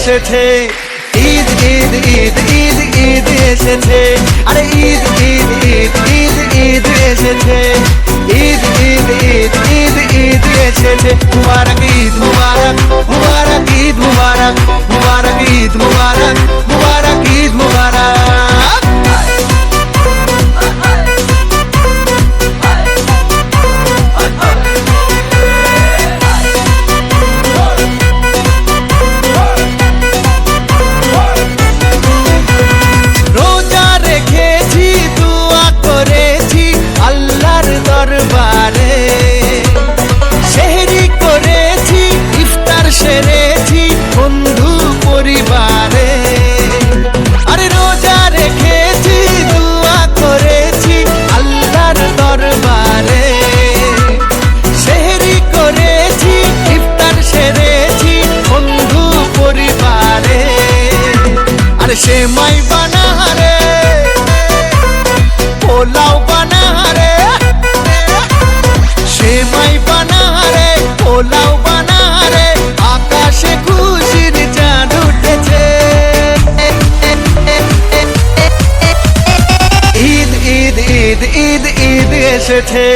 এসেছে, ঈদ ঈদ ঈদ ঈদ ঈদ এসেছে, আরে ঈদ ঈদ ঈদ ঈদ ঈদ এসেছে, ঈদ ঈদ ঈদ ঈদ ঈদ এসেছে। মুবারক ঈদ মুবারক, মুবারক ঈদ মুবারক, মুবারক ঈদ মুবারক, মুবারক ঈদ মুবারক। সেহরি করেছি, ইফতার সেরেছি বন্ধু পরিবারে, আরে রোজা রেখেছি, দোয়া করেছি আল্লাহর দরবারে। সেহরি করেছি, ইফতার সেরেছি বন্ধু পরিবারে, আরে সেমাই বানারে, পোলাও বানারে, সেমাই বানারে, পোলাও বানারে, আকাশে খুশির চাঁদ উঠেছে। ঈদ ঈদ ঈদ ঈদ ঈদ এসেছে,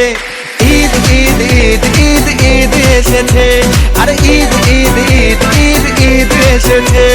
ঈদ ঈদ ঈদ ঈদ ঈদ এসেছে, আর ঈদ ঈদ ঈদ ঈদ ঈদ এসেছে।